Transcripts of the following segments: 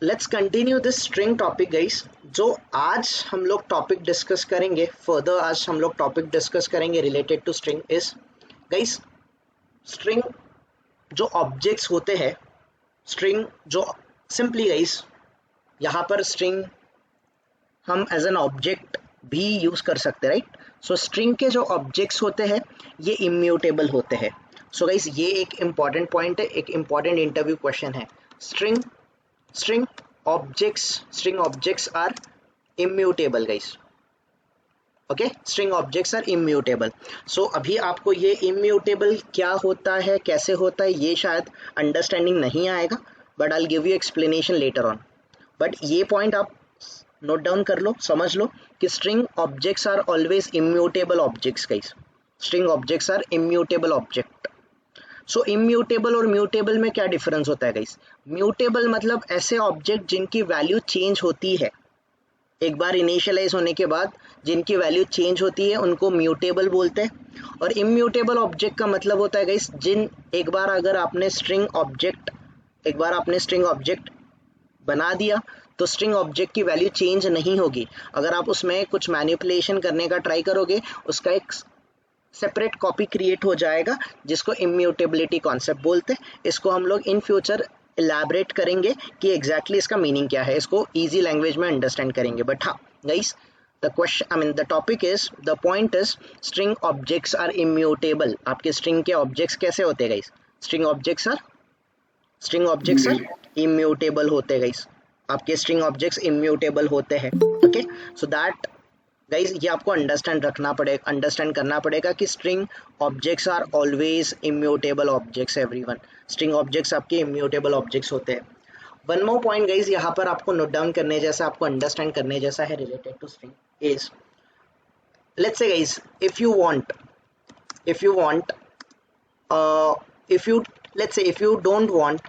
Let's continue this string topic guys. जो आज हम लोग टॉपिक डिस्कस करेंगे फर्दर, आज हम लोग टॉपिक डिस्कस करेंगे related to string is guys, string जो ऑब्जेक्ट्स होते हैं, स्ट्रिंग जो सिंपली गाइस, यहाँ पर स्ट्रिंग हम एज एन ऑब्जेक्ट भी यूज कर सकते हैं, राइट। सो स्ट्रिंग के जो ऑब्जेक्ट्स होते हैं ये इम्यूटेबल होते हैं। सो गाइस ये एक इंपॉर्टेंट पॉइंट है, एक इंपॉर्टेंट इंटरव्यू क्वेश्चन है। String objects are immutable guys, okay. String objects are immutable. So अभी आपको ये इम्यूटेबल क्या होता है, कैसे होता है, ये शायद अंडरस्टैंडिंग नहीं आएगा, but I will give you explanation later on. But ये पॉइंट आप नोट डाउन कर लो, समझ लो कि string objects are always immutable objects guys. String objects are immutable object. So immutable और म्यूटेबल में क्या डिफरेंस होता है गाइस? म्यूटेबल मतलब ऐसे ऑब्जेक्ट जिनकी वैल्यू चेंज होती है, एक बार इनिशियलाइज होने के बाद जिनकी वैल्यू चेंज होती है उनको म्यूटेबल बोलते हैं। और इम्यूटेबल ऑब्जेक्ट का मतलब होता है गाइस, एक बार आपने स्ट्रिंग ऑब्जेक्ट बना दिया तो स्ट्रिंग ऑब्जेक्ट की वैल्यू चेंज नहीं होगी। अगर आप उसमें कुछ मैनिपुलेशन करने का ट्राई करोगे, उसका एक सेपरेट कॉपी क्रिएट हो जाएगा, जिसको इम्यूटेबिलिटी कॉन्सेप्ट बोलते हैं। इसको हम लोग इन फ्यूचर इलैबोरेट करेंगे कि एग्जैक्टली इसका मीनिंग क्या है, इसको इजी लैंग्वेज में अंडरस्टैंड करेंगे। बट हाँ guys, the topic is, the point is, string objects are immutable. आपके स्ट्रिंग के ऑब्जेक्ट्स कैसे होते हैं guys? String objects are immutable होते हैं गाइस। आपके स्ट्रिंग ऑब्जेक्ट्स इम्यूटेबल होते हैं, ओके। सो दैट गाइज ये आपको अंडरस्टैंड करना पड़ेगा कि string objects are always immutable objects. Everyone, string objects आपके इम्यूटेबल ऑब्जेक्ट्स होते हैं। वन मोर पॉइंट गाइज यहाँ पर आपको नोट डाउन करने जैसा, आपको अंडरस्टैंड करने जैसा है related to string is, let's say guys, if you want if you let's say if you don't want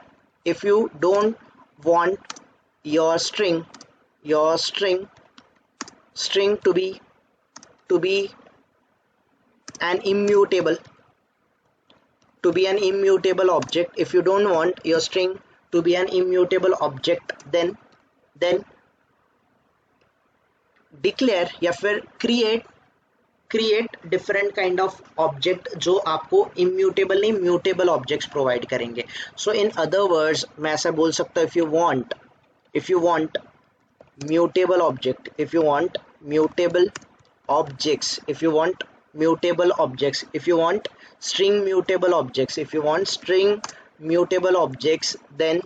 your string to be an immutable object, if you don't want your string to be an immutable object, then declare या फिर create different kind of object जो आपको immutable नहीं mutable objects provide करेंगे। So in other words मैं ऐसा बोल सकता हूँ, if you want mutable object, if you want mutable objects, if you want string mutable objects, if you want string mutable objects, then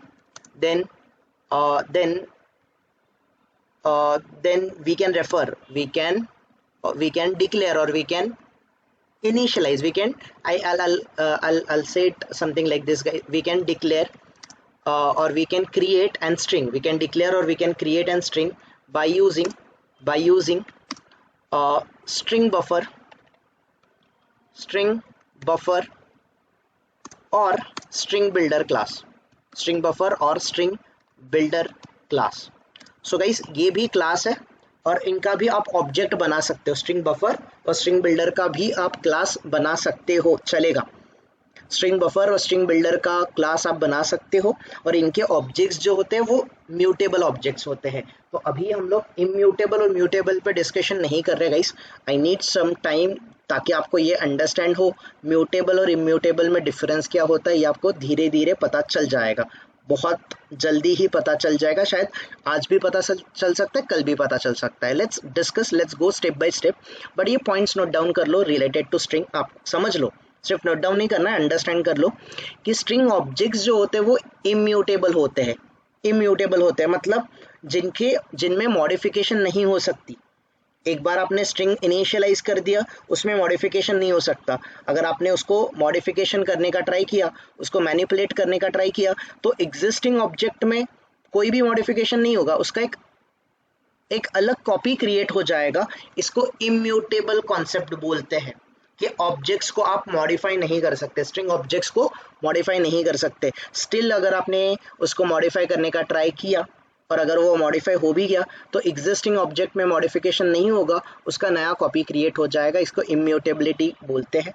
we can declare or we can initialize, I'll say it something like this guys. We can declare or we can create and string, we can declare or we can create and string by using string buffer or string builder class, so guys ये भी class है और इनका भी आप object बना सकते हो। स्ट्रिंग बफर और स्ट्रिंग बिल्डर का भी आप क्लास बना सकते हो, चलेगा। स्ट्रिंग बफर और स्ट्रिंग बिल्डर का क्लास आप बना सकते हो और इनके ऑब्जेक्ट्स जो होते हैं वो म्यूटेबल ऑब्जेक्ट्स होते हैं। तो अभी हम लोग इम्यूटेबल और म्यूटेबल पे डिस्कशन नहीं कर रहे guys, I need some time ताकि आपको ये अंडरस्टैंड हो म्यूटेबल और इम्यूटेबल में डिफरेंस क्या होता है। ये आपको धीरे धीरे पता चल जाएगा, बहुत जल्दी ही पता चल जाएगा, शायद आज भी पता चल सकता है, कल भी पता चल सकता है। Let's go step by step. But ये पॉइंट्स नोट डाउन कर लो रिलेटेड टू स्ट्रिंग, आप समझ लो, सिर्फ नोट डाउन नहीं करना है, अंडरस्टैंड कर लो कि स्ट्रिंग ऑब्जेक्ट्स जो होते हैं वो इम्यूटेबल होते हैं मतलब जिनमें मॉडिफिकेशन नहीं हो सकती। एक बार आपने स्ट्रिंग इनिशियलाइज कर दिया, उसमें मॉडिफिकेशन नहीं हो सकता। अगर आपने उसको मॉडिफिकेशन करने का ट्राई किया, उसको मैनिपुलेट करने का ट्राई किया, तो एग्जिस्टिंग ऑब्जेक्ट में कोई भी मॉडिफिकेशन नहीं होगा, उसका एक अलग कॉपी क्रिएट हो जाएगा। इसको इम्यूटेबल कॉन्सेप्ट बोलते हैं कि ऑब्जेक्ट्स को आप मॉडिफाई नहीं कर सकते, स्ट्रिंग ऑब्जेक्ट्स को मॉडिफाई नहीं कर सकते। स्टिल अगर आपने उसको मॉडिफाई करने का ट्राई किया और अगर वो मॉडिफाई हो भी गया तो एग्जिस्टिंग ऑब्जेक्ट में मॉडिफिकेशन नहीं होगा, उसका नया कॉपी क्रिएट हो जाएगा। इसको इम्यूटेबिलिटी बोलते हैं।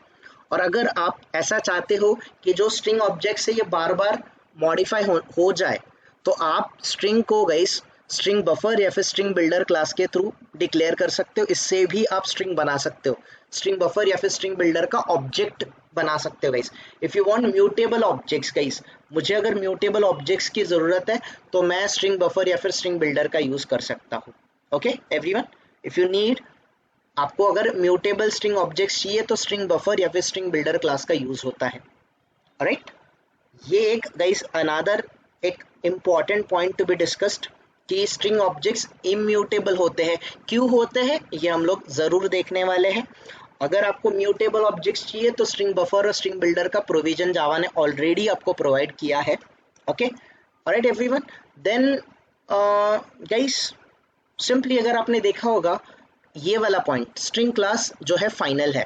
और अगर आप ऐसा चाहते हो कि जो स्ट्रिंग ऑब्जेक्ट से ये बार बार मॉडिफाई हो जाए, तो आप स्ट्रिंग को गाइस स्ट्रिंग बफर या फिर स्ट्रिंग बिल्डर क्लास के थ्रू डिक्लेयर कर सकते हो। इससे भी आप स्ट्रिंग बना सकते हो, स्ट्रिंग बफर या फिर स्ट्रिंग बिल्डर का ऑब्जेक्ट बना सकते हो guys. If you want mutable objects guys, मुझे अगर म्यूटेबल ऑब्जेक्ट्स की जरूरत है तो मैं स्ट्रिंग बफर या फिर स्ट्रिंग बिल्डर का यूज कर सकता हूँ। Okay everyone, if you need, आपको अगर म्यूटेबल स्ट्रिंग ऑब्जेक्ट्स चाहिए तो स्ट्रिंग बफर या फिर स्ट्रिंग बिल्डर क्लास का यूज होता है। राइट, ये एक गाइस अनदर एक important point to be discussed कि स्ट्रिंग ऑब्जेक्ट्स इम्यूटेबल होते हैं। क्यों होते हैं ये हम लोग जरूर देखने वाले हैं। अगर आपको म्यूटेबल ऑब्जेक्ट्स चाहिए तो स्ट्रिंग बफर और स्ट्रिंग बिल्डर का प्रोविजन जावा ने ऑलरेडी आपको प्रोवाइड किया है। Okay alright everyone, then guys simply अगर आपने देखा होगा ये वाला पॉइंट, स्ट्रिंग क्लास जो है फाइनल है।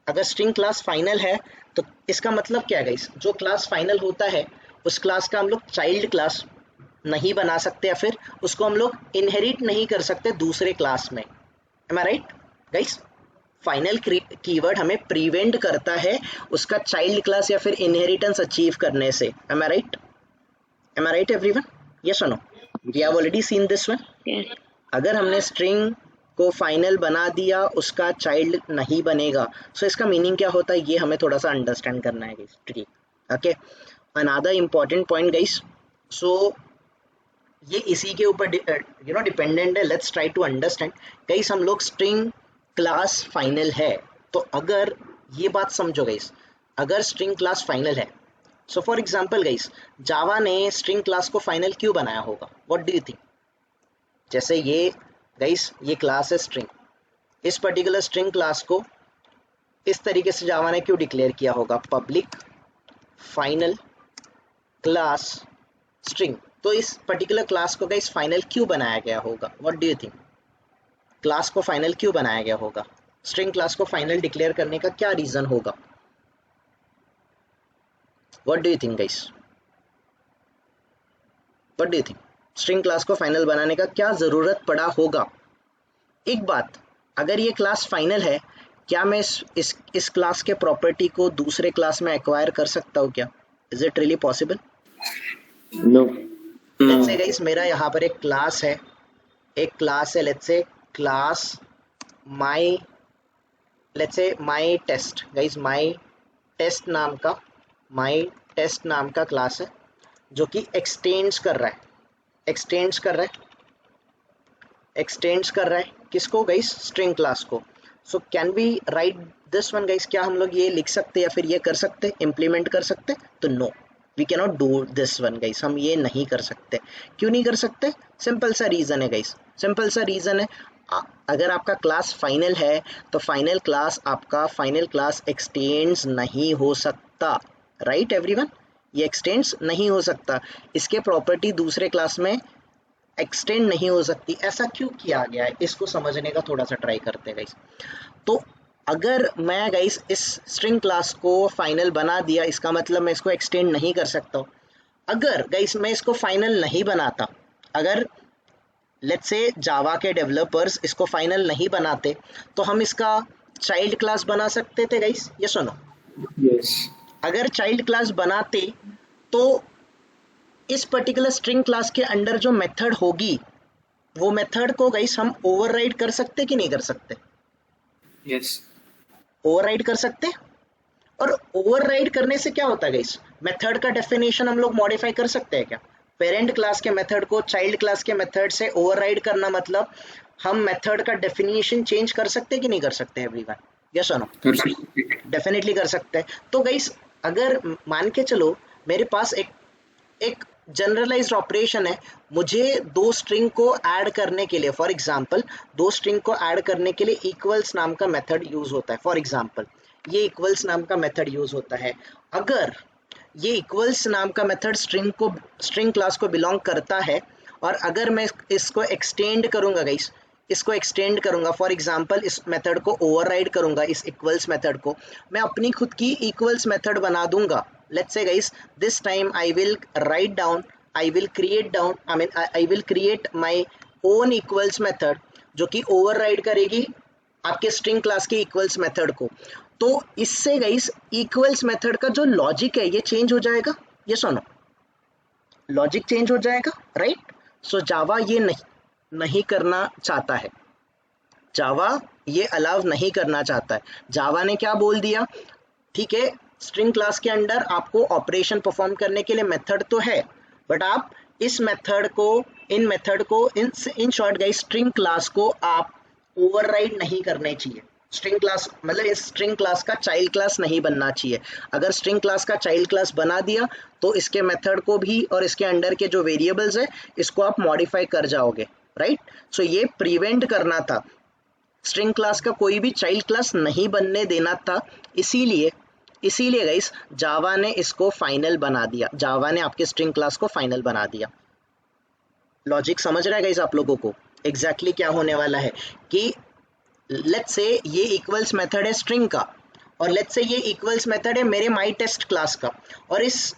अगर स्ट्रिंग क्लास फाइनल है तो इसका मतलब क्या है गाइस, जो क्लास फाइनल होता है उस क्लास का हम लोग चाइल्ड क्लास नहीं बना सकते या फिर उसको हम लोग इनहेरिट नहीं कर सकते दूसरे क्लास में। M I right guys? Final keyword हमें प्रिवेंट करता है उसका चाइल्ड क्लास या फिर इनहेरिटेंस अचीव करने से। Am I right? Am I right everyone? Yes और no? We have already seen this one. अगर हमने स्ट्रिंग को फाइनल बना दिया उसका चाइल्ड नहीं बनेगा। सो इसका मीनिंग क्या होता है ये हमें थोड़ा सा अंडरस्टैंड करना है गाइस। ठीक, okay, another important point guys, so ये इसी के ऊपर डिपेंडेंट है। Let's try to understand guys. हम लोग स्ट्रिंग क्लास फाइनल है तो अगर ये बात समझो गाइस, अगर स्ट्रिंग क्लास फाइनल है, सो फॉर एग्जांपल गाइस जावा ने स्ट्रिंग क्लास को फाइनल क्यों बनाया होगा? What do you think? जैसे ये गाइस ये क्लास है स्ट्रिंग, इस पर्टिकुलर स्ट्रिंग क्लास को इस तरीके से जावा ने क्यों डिक्लेयर किया होगा? Public final class string. तो इस पर्टिकुलर क्लास को गाइस फाइनल क्यों बनाया गया होगा? What do you think? Class को फाइनल क्यों बनाया गया होगा? स्ट्रिंग क्लास को फाइनल डिक्लेयर करने का क्या रीजन होगा? What do you think guys? What do you think? String class को फाइनल बनाने का क्या जरूरत पड़ा होगा? एक बात, अगर ये क्लास फाइनल है, क्या मैं इस क्लास के प्रॉपर्टी को दूसरे क्लास में एक्वायर कर सकता हूँ क्या? Is it really possible? No. Let's say guys मेरा यहाँ पर एक क्लास है, let's say class my test guys, my test नाम का क्लास है जो कि एक्सटेंड्स कर रहा है किसको गाइस? स्ट्रिंग क्लास को। So can we write this one guys? क्या हम लोग ये लिख सकते या फिर ये कर सकते, इम्प्लीमेंट कर सकते? तो no, we can not do this one guys, हम ये नहीं कर सकते। क्यों नहीं कर सकते? सिंपल सा रीजन है गाइस, सिंपल सा रीजन है, अगर आपका क्लास फाइनल है तो फाइनल क्लास एक्सटेंड्स नहीं हो सकता। Right everyone? ये एक्सटेंड्स नहीं हो सकता, इसके प्रॉपर्टी दूसरे क्लास में एक्सटेंड नहीं हो सकती। ऐसा क्यों किया गया है इसको समझने का थोड़ा सा ट्राई करते हैं गाइस। तो अगर मैं गाइस इस स्ट्रिंग क्लास को फाइनल बना दिया, इसका मतलब मैं इसको एक्सटेंड नहीं कर सकता हूँ। अगर गाइस मैं इसको फाइनल नहीं बनाता, अगर लेट्स से जावा के डेवलपर्स इसको फाइनल नहीं बनाते तो हम इसका चाइल्ड क्लास बना सकते थे गाइस, यस और नो? यस। अगर चाइल्ड क्लास बनाते तो इस पर्टिकुलर स्ट्रिंग क्लास के अंडर जो मेथड होगी वो मेथड को गाइस हम ओवरराइड कर सकते कि नहीं कर सकते? यस। ओवरराइड कर सकते। और ओवरराइड करने से क्या होता है गाइस? मेथड का डेफिनेशन हम लोग मॉडिफाई कर सकते हैं क्या? पेरेंट क्लास के मेथड को चाइल्ड क्लास के मेथड से ओवरराइड करना मतलब हम मेथड का डेफिनेशन चेंज कर सकते कि नहीं कर सकते एवरीवन? यस और नो? डेफिनेटली कर सकते हैं। तो गाइस अगर मान के चलो मेरे पास एक जनरलाइज्ड ऑपरेशन है, मुझे दो स्ट्रिंग को ऐड करने के लिए, फॉर एग्जांपल दो स्ट्रिंग को ऐड करने के लिए इक्वल्स नाम का मेथड यूज होता है। फॉर एग्जांपल ये इक्वल्स नाम का मेथड यूज होता है। अगर ये इक्वल्स नाम का मेथड स्ट्रिंग क्लास को बिलोंग करता है और अगर मैं इसको एक्सटेंड करूंगा गाइस, इसको एक्सटेंड करूंगा, फॉर एग्जांपल इस मेथड को ओवरराइड करूंगा, इस इक्वल्स मेथड को मैं अपनी खुद की इक्वल्स मेथड बना दूंगा। Let's say guys this time I will create my own equals method जो कि ओवरराइड करेगी आपके स्ट्रिंग क्लास के इक्वल्स मेथड को। तो इससे गाइस इक्वल्स मेथड का जो लॉजिक है ये चेंज हो जाएगा, यस और नो? लॉजिक चेंज हो जाएगा, राइट। सो जावा ये नहीं करना चाहता है, जावा ये अलाउ नहीं करना चाहता है। जावा ने क्या बोल दिया, ठीक है, स्ट्रिंग क्लास के अंदर आपको ऑपरेशन परफॉर्म करने के लिए मेथड तो है, बट आप इस मेथड को in short guys string class को आप ओवरराइड नहीं करने चाहिए। स्ट्रिंग क्लास मतलब इस स्ट्रिंग क्लास का चाइल्ड क्लास नहीं बनना चाहिए। अगर स्ट्रिंग क्लास का चाइल्ड क्लास बना दिया तो इसके मेथड को भी और इसके अंडर के जो वेरिएबल्स है इसको आप मॉडिफाई कर जाओगे, राइट। सो ये प्रिवेंट करना था, स्ट्रिंग क्लास का कोई भी चाइल्ड क्लास नहीं बनने देना था। इसीलिए गाइस जावा ने इसको फाइनल बना दिया, जावा ने आपके स्ट्रिंग क्लास को फाइनल बना दिया। लॉजिक समझ रहा है गाइस आप लोगों को एग्जैक्टली क्या होने वाला है कि लेट्स से ये इक्वल्स मेथड है स्ट्रिंग का, और लेट्स से ये इक्वल्स मेथड है मेरे माई टेस्ट क्लास का, और इस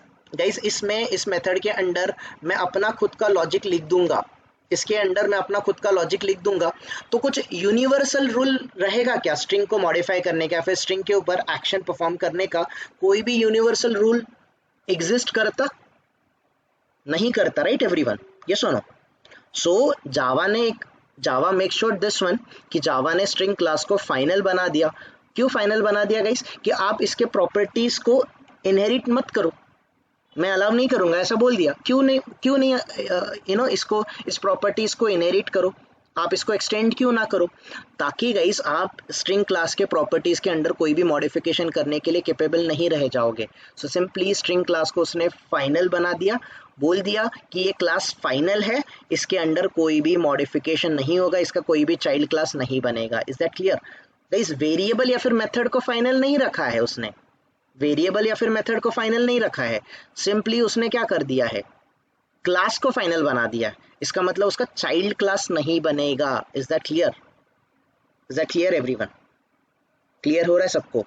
मेथड के अंडर मैं अपना खुद का लॉजिक लिख दूंगा, इसके अंडर मैं अपना खुद का लॉजिक लिख दूंगा। तो कुछ यूनिवर्सल रूल रहेगा क्या स्ट्रिंग को मॉडिफाई करने का, फिर स्ट्रिंग के ऊपर एक्शन परफॉर्म करने का कोई भी यूनिवर्सल रूल एग्जिस्ट करता? नहीं करता, राइट एवरीवन, यस और no. So Java make sure this one कि जावा ने स्ट्रिंग क्लास को फाइनल बना दिया। क्यों फाइनल बना दिया गाइस? कि आप इसके प्रॉपर्टीज को इनहेरिट मत करो, मैं अलाउ नहीं करूंगा ऐसा बोल दिया। क्यों नहीं इसको इस प्रॉपर्टीज को इनहेरिट करो, आप इसको एक्सटेंड क्यों ना करो, ताकि गाइस आप स्ट्रिंग क्लास के प्रॉपर्टीज के अंडर कोई भी मॉडिफिकेशन करने के लिए कैपेबल नहीं रह जाओगे। सो सिंपली स्ट्रिंग क्लास को उसने फाइनल बना दिया, बोल दिया कि ये क्लास फाइनल है, इसके अंडर कोई भी मॉडिफिकेशन नहीं होगा, इसका कोई भी चाइल्ड क्लास नहीं बनेगा। Is that clear guys? Variable या फिर मेथड को फाइनल नहीं रखा है उसने, वेरिएबल या फिर मेथड को फाइनल नहीं रखा है, सिंपली उसने क्या कर दिया है, क्लास को फाइनल बना दिया। इसका मतलब उसका चाइल्ड क्लास नहीं बनेगा। Is that clear? Is that clear everyone? Clear हो रहा है सबको?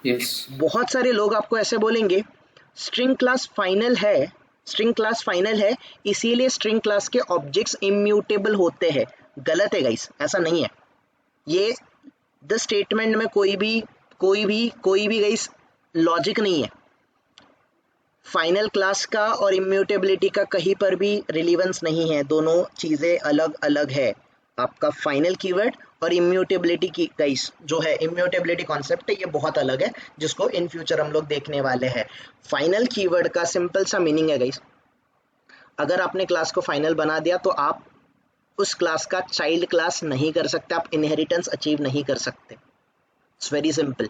Yes. बहुत सारे लोग आपको ऐसे बोलेंगे स्ट्रिंग क्लास फाइनल है इसीलिए स्ट्रिंग क्लास के ऑब्जेक्ट्स इम्यूटेबल होते हैं। गलत है गाइस, ऐसा नहीं है। ये द स्टेटमेंट में कोई भी गाइस लॉजिक नहीं है। फाइनल क्लास का और इम्यूटेबिलिटी का कहीं पर भी रिलीवेंस नहीं है, दोनों चीज़ें अलग अलग है। आपका फाइनल कीवर्ड और इम्यूटेबिलिटी की गाइस जो है इम्यूटेबिलिटी कॉन्सेप्ट है, ये बहुत अलग है, जिसको इन फ्यूचर हम लोग देखने वाले हैं। फाइनल कीवर्ड का सिंपल सा मीनिंग है गाइस, अगर आपने क्लास को फाइनल बना दिया तो आप उस क्लास का चाइल्ड क्लास नहीं कर सकते, आप इनहेरिटेंस अचीव नहीं कर सकते। It's very simple.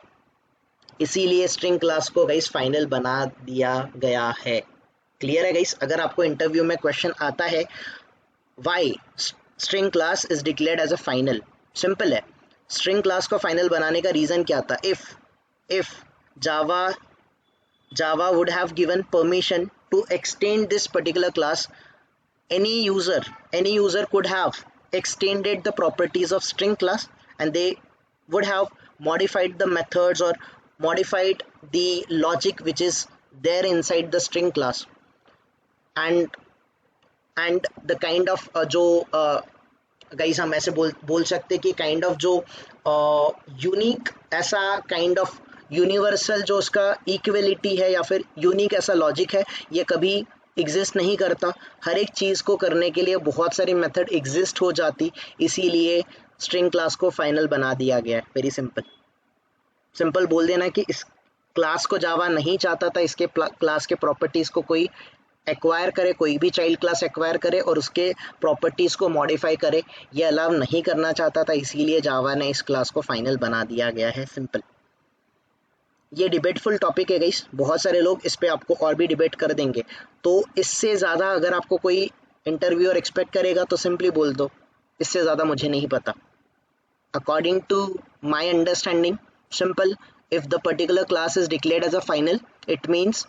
इसीलिए स्ट्रिंग क्लास को गाइस फाइनल बना दिया गया है। क्लियर है गाइस? अगर आपको इंटरव्यू में क्वेश्चन आता है why string class is declared as a final, simple है, स्ट्रिंग क्लास को फाइनल बनाने का रीजन क्या था? If Java would have given permission to extend this particular class, any user could have extended the properties of string class and they would have modified the methods or modified the logic which is there inside the string class and the kind of जो guys हम ऐसे बोल सकते कि kind of जो unique ऐसा kind of universal जो उसका इक्वलिटी है या फिर यूनिक ऐसा लॉजिक है, ये कभी एग्जिस्ट नहीं करता। हर एक चीज़ को करने के लिए बहुत सारी मेथड एग्जिस्ट हो जाती, इसीलिए स्ट्रिंग क्लास को फाइनल बना दिया गया है। वेरी सिंपल बोल देना कि इस क्लास को जावा नहीं चाहता था इसके क्लास के प्रॉपर्टीज़ को कोई एक्वायर करे, कोई भी चाइल्ड क्लास एक्वायर करे और उसके प्रॉपर्टीज़ को मॉडिफाई करे, ये अलाउ नहीं करना चाहता था, इसीलिए जावा ने इस क्लास को फाइनल बना दिया गया है। सिंपल। ये डिबेटफुल टॉपिक है गाइस, बहुत सारे लोग इस पे आपको और भी डिबेट कर देंगे, तो इससे ज़्यादा अगर आपको कोई इंटरव्यूअर एक्सपेक्ट करेगा तो सिंपली बोल दो इससे ज़्यादा मुझे नहीं पता। According to my understanding, simple, if the particular class is declared as a final, it means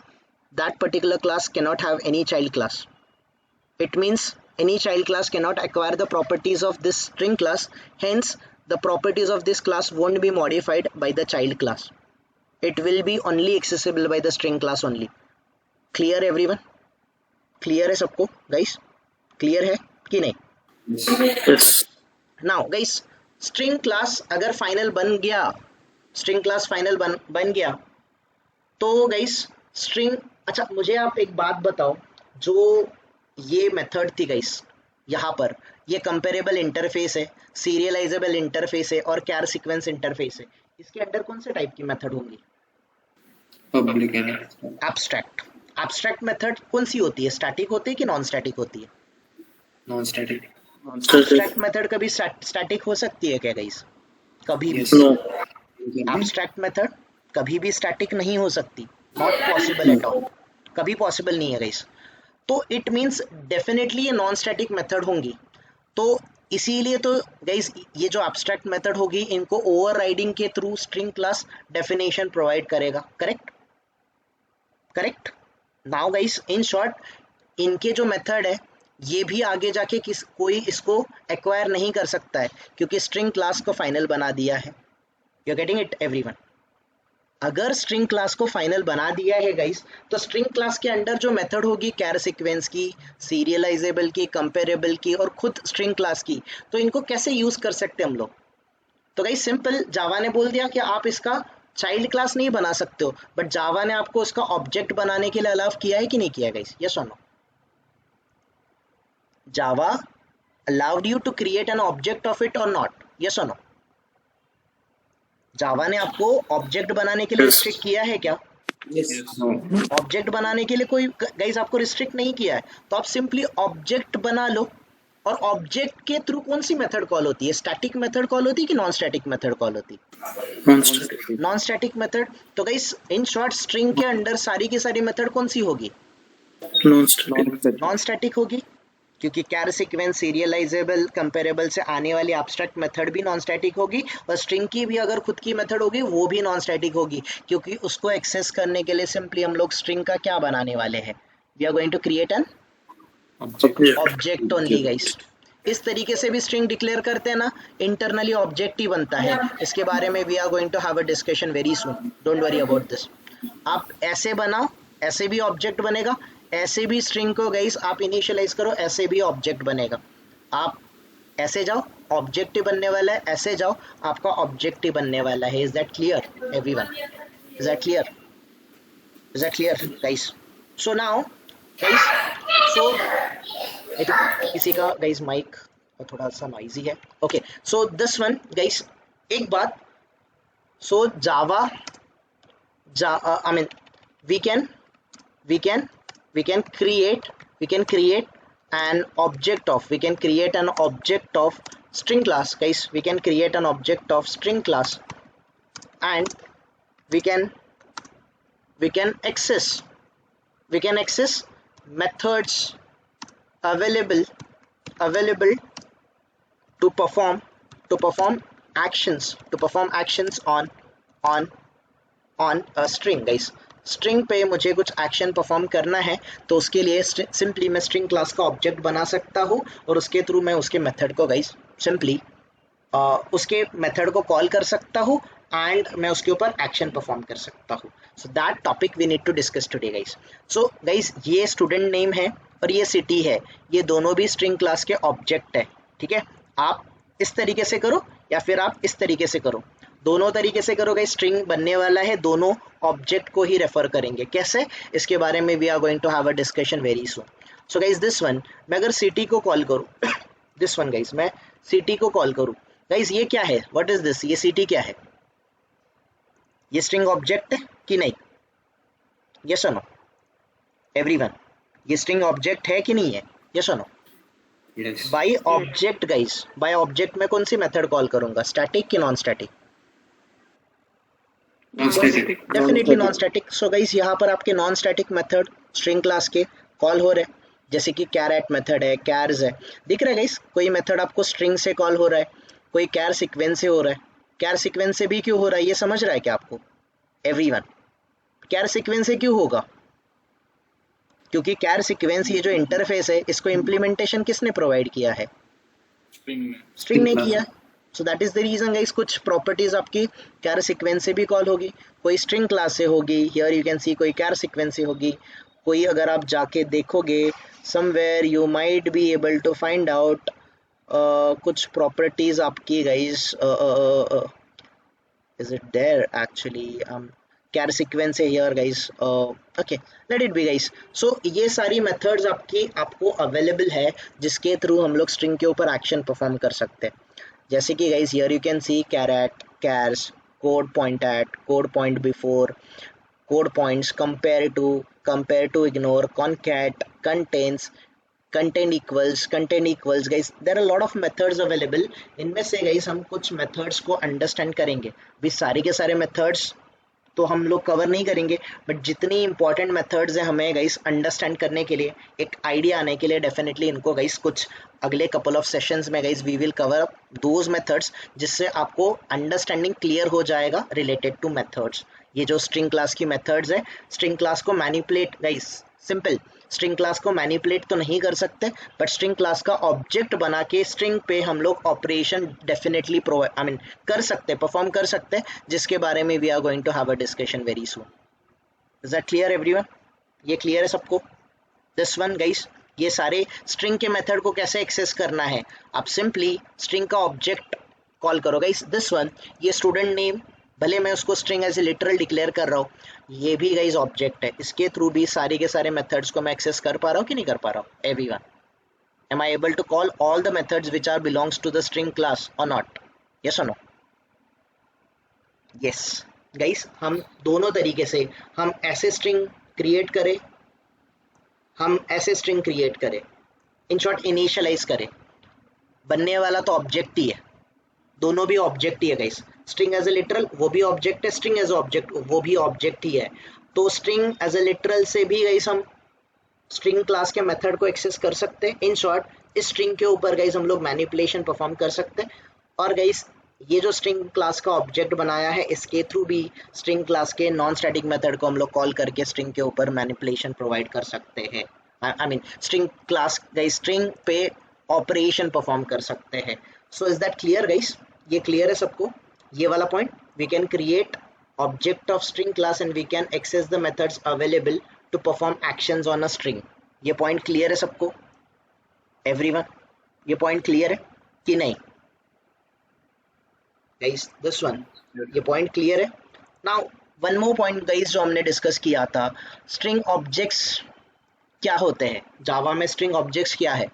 that particular class cannot have any child class. It means any child class cannot acquire the properties of this string class, hence the properties of this class won't be modified by the child class. It will be only accessible by the string class only. Clear everyone? Clear है सबको guys? Clear है कि नहीं? Yes. Now guys, string class अगर final बन गया, string class final बन गया तो guys string, अच्छा मुझे आप एक बात बताओ, जो ये मेथड थी गाइस, यहाँ पर ये कंपेरेबल इंटरफेस है, सीरियलाइजेबल इंटरफेस है और कैर सीक्वेंस इंटरफेस है, इसके अंडर कौन से टाइप की मेथड होंगी? Public error. Abstract. Abstract method कौन सी होती है, स्टैटिक होती है कि नॉन स्टैटिक होती है? Non-static. एब्स्ट्रैक्ट मेथड कभी स्टैटिक हो सकती है क्या गाइस? कभी भी Yes. No. एब्स्ट्रैक्ट मेथड कभी भी स्टैटिक नहीं हो सकती, नॉट पॉसिबल एट ऑल, कभी पॉसिबल नहीं है गाइस। तो इट मींस डेफिनेटली ये नॉन स्टैटिक मेथड होंगी। तो इसीलिए तो गाइस ये जो एब्स्ट्रैक्ट मेथड होगी इनको ओवरराइडिंग के through string class definition provide करेगा। Correct, correct. Now guys in short इनके जो मेथड है ये भी आगे जाके कोई इसको एक्वायर नहीं कर सकता है, क्योंकि स्ट्रिंग क्लास को फाइनल बना दिया है। You are getting it everyone? अगर स्ट्रिंग क्लास को फाइनल बना दिया है गाइस, तो स्ट्रिंग क्लास के अंडर जो मेथड होगी कैर सीक्वेंस की, सीरियलाइजेबल की, कंपेरेबल की और खुद स्ट्रिंग क्लास की, तो इनको कैसे यूज कर सकते हम लोग? तो गाइस सिंपल, जावा ने बोल दिया कि आप इसका चाइल्ड क्लास नहीं बना सकते हो, बट जावा ने आपको उसका ऑब्जेक्ट बनाने के लिए अलाउ किया है कि नहीं किया गाइस? यस और no? Java allowed you to create an object of it or not? yes or no? जावा ने आपको ऑब्जेक्ट बनाने के लिए Yes. रिस्ट्रिक्ट किया है क्या? Yes. No. ऑब्जेक्ट बनाने के लिए कोई गाइस आपको रिस्ट्रिक्ट नहीं किया है, तो आप सिंपली ऑब्जेक्ट बना लो। और ऑब्जेक्ट के थ्रू कौन सी मेथड कॉल होती है? स्टैटिक मेथड कॉल होती है कि नॉन स्टैटिक मेथड कॉल होती है? Non-static. Non static method. तो गाइस इन शॉर्ट स्ट्रिंग के अंडर सारी की सारी मेथड कौन सी होगी? Non-static. नॉन स्टैटिक होगी, क्योंकि कैर सीक्वेंस, सीरियलाइजेबल, कंपेरेबल से आने वाली एब्स्ट्रैक्ट मेथड भी नॉन स्टैटिक होगी, और स्ट्रिंग की भी अगर खुद की मेथड होगी वो भी नॉन स्टैटिक होगी, क्योंकि उसको एक्सेस करने के लिए सिंपली हम लोग स्ट्रिंग का क्या बनाने वाले हैं? We are going to create an object only guys. इस तरीके से भी स्ट्रिंग डिक्लेयर करते हैं ना, इंटरनली ऑब्जेक्ट ही बनता है। इसके बारे में we are going to have a discussion very soon, don't worry about this. आप ऐसे बनाओ, ऐसे भी ऑब्जेक्ट बनेगा, ऐसे भी स्ट्रिंग को गाइस आप इनिशियलाइज करो, ऐसे भी ऑब्जेक्ट बनेगा। आप ऐसे जाओ, ऑब्जेक्ट ही बनने वाला है, ऐसे जाओ, आपका ऑब्जेक्ट ही बनने वाला है। Is that clear everyone? Is that clear? Is that clear guys? So now guys, so I think किसी का गाइस माइक थोड़ा सा नॉइजी है। Okay, so this one guys, एक बात, सो जावा, I mean we can we can we can create an object of, we can create an object of string class guys. We can create an object of string class, and we can access methods available to perform actions on a string guys. String पे मुझे कुछ action perform करना है, तो उसके लिए simply मैं string class का ऑब्जेक्ट बना सकता हूँ, और उसके थ्रू मैं उसके मेथड को गाइस सिंपली उसके मेथड को कॉल कर सकता हूँ, एंड मैं उसके ऊपर एक्शन परफॉर्म कर सकता हूँ। So that topic we need to discuss today guys. So guys ये स्टूडेंट नेम है और ये सिटी है, ये दोनों भी स्ट्रिंग क्लास के ऑब्जेक्ट है। ठीक है, आप इस तरीके से करो या फिर आप इस तरीके से करो, दोनों तरीके से करो गाइस। स्ट्रिंग बनने वाला है, दोनों ऑब्जेक्ट को ही रेफर करेंगे। कैसे, इसके बारे में we are going to have a discussion very soon. So guys this one, मैं अगर सिटी को कॉल करूँ दिस वन गाइस, मैं सिटी को कॉल करूँ गाइस, ये क्या है? What is this? ये सिटी क्या है? ये स्ट्रिंग ऑब्जेक्ट है कि नहीं? यस और नो एवरीवन? ये स्ट्रिंग ऑब्जेक्ट है कि नहीं है? यस और no? Yes. By object guys, by object में कौन सी मेथड कॉल करूंगा, स्टैटिक कि non static? Non-static. Definitely non static. So guys यहाँ पर आपके non static method string class के कॉल हो रहे हैं, जैसे कि कैरेट मेथड है, कैर्स है। दिख रहा है गाइस, कोई मेथड आपको स्ट्रिंग से कॉल हो रहा है, कोई कैर सीक्वेंस से हो रहा है। कैर सीक्वेंस से भी क्यों हो रहा है, ये समझ रहा है क्या आपको एवरीवन? कैर सीक्वेंस से क्यों होगा? क्योंकि कैर सीक्वेंस ये जो इंटरफेस है, इसको इम्प्लीमेंटेशन किसने प्रोवाइड किया है? स्ट्रिंग ने किया। So that is the reason guys, कुछ प्रॉपर्टीज आपकी कैर सीक्वेंस से भी कॉल होगी, कोई स्ट्रिंग क्लास से होगी, हियर यू कैन सी कोई कैर सीक्वेंस से होगी, कोई अगर आप जाके देखोगे somewhere you might be able to find out कुछ प्रॉपर्टीज आपकी guys, is it there actually? Char sequence है here guys, okay let it be guys. So ये सारी मेथड्स आपको अवेलेबल है जिसके थ्रू हम लोग स्ट्रिंग के ऊपर एक्शन परफॉर्म कर सकते हैं। जैसे कि guys here you can see char at, chars, code point at, code point before, code points, compare to, ignore, concat, content equals guys, there are a lot of methods available। इनमें से guys हम कुछ methods को understand करेंगे। भी सारे के सारे methods तो हम लोग कवर नहीं करेंगे, बट जितनी इंपॉर्टेंट मेथड्स हैं हमें गाइस अंडरस्टैंड करने के लिए, एक आइडिया आने के लिए, डेफिनेटली इनको गाइस कुछ अगले कपल ऑफ सेशंस में guys we will cover up those methods, जिससे आपको अंडरस्टैंडिंग क्लियर हो जाएगा रिलेटेड टू मेथड्स। ये जो स्ट्रिंग क्लास की मेथड्स है, स्ट्रिंग क्लास को manipulate guys, simple, string class को मैनिपुलेट तो नहीं कर सकते, बट स्ट्रिंग क्लास का ऑब्जेक्ट बना के स्ट्रिंग पे हम लोग ऑपरेशन डेफिनेटली कर सकते, परफॉर्म कर सकते, जिसके बारे में we are going to have a discussion very soon. Is that clear everyone? ये क्लियर है सबको? दिस वन गाइस, ये सारे स्ट्रिंग के मेथड को कैसे एक्सेस करना है, आप सिंपली स्ट्रिंग का ऑब्जेक्ट कॉल करो गाइस। दिस वन, ये स्टूडेंट नेम, भले मैं उसको string as a literal declare कर रहा हूँ, ये भी गाइस ऑब्जेक्ट है, इसके थ्रू भी सारे के सारे मेथड्स को मैं एक्सेस कर पा रहा हूँ कि नहीं कर पा रहा हूँ? Everyone, am I able to call all the methods which are belongs to the string class or not? Yes or no? Yes guys, हम दोनों तरीके से, हम ऐसे स्ट्रिंग क्रिएट करें, हम ऐसे स्ट्रिंग क्रिएट करें, इन शॉर्ट इनिशियलाइज करें, बनने वाला तो ऑब्जेक्ट ही है, दोनों भी ऑब्जेक्ट ही है guys. String as a literal वो भी ऑब्जेक्ट है, स्ट्रिंग एज ऑब्जेक्ट वो भी ऑब्जेक्ट ही है। तो स्ट्रिंग एज ए लिटरल से भी गाइस हम स्ट्रिंग क्लास के मेथड को एक्सेस कर सकते हैं। इन शॉर्ट, इस स्ट्रिंग के ऊपर गाइस हम लोग मैनिपुलेशन परफॉर्म कर सकते हैं। और गाइस ये जो स्ट्रिंग क्लास का ऑब्जेक्ट बनाया है, इसके थ्रू भी स्ट्रिंग क्लास के नॉन स्टैटिक मेथड को हम लोग कॉल करके स्ट्रिंग के ऊपर मैनिपुलेशन प्रोवाइड कर सकते हैं। I mean string class guys, string पे ऑपरेशन परफॉर्म कर सकते हैं। So is that clear guys? ये क्लियर है सबको? ये वाला point, we can create object of string class and we can access the methods available to perform actions on a string. ये पॉइंट क्लियर है सबको एवरीवन? ये पॉइंट क्लियर है कि नहीं गाइस? दिस वन, ये पॉइंट क्लियर है? Now one more point guys जो हमने डिस्कस किया था, स्ट्रिंग ऑब्जेक्ट्स क्या होते हैं? जावा में स्ट्रिंग ऑब्जेक्ट्स क्या है?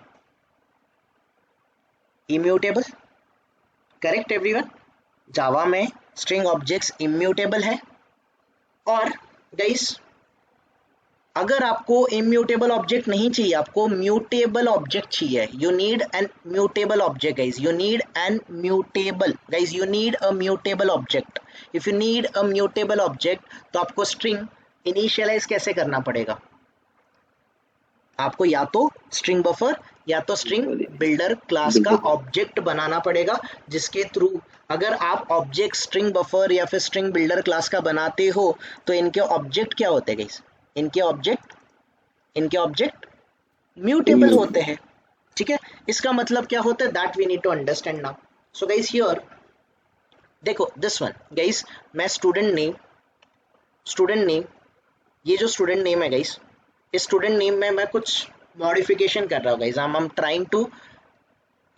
Immutable, correct everyone? जावा में स्ट्रिंग ऑब्जेक्ट्स इम्यूटेबल है। और गाइस अगर आपको इम्यूटेबल ऑब्जेक्ट नहीं चाहिए, आपको म्यूटेबल ऑब्जेक्ट चाहिए, you need an mutable object guys, you need an mutable guys, you need a mutable object. If you need a mutable object, तो आपको स्ट्रिंग इनिशियलाइज कैसे करना पड़ेगा? आपको या तो स्ट्रिंग बफर या तो स्ट्रिंग बिल्डर क्लास का ऑब्जेक्ट बनाना पड़ेगा, जिसके थ्रू अगर आप ऑब्जेक्ट स्ट्रिंग बफर या फिर स्ट्रिंग बिल्डर क्लास का बनाते हो, तो इनके ऑब्जेक्ट क्या होते हैं गाइस? इनके ऑब्जेक्ट म्यूटेबल होते हैं। ठीक है, इसका मतलब क्या होता है, that we need to understand now. So guys here देखो, दिस वन गाइस, मैं स्टूडेंट नेम, ये जो स्टूडेंट नेम है गाइस, इस स्टूडेंट नेम में मैं कुछ मॉडिफिकेशन कर रहा हूँ guys. I'm trying to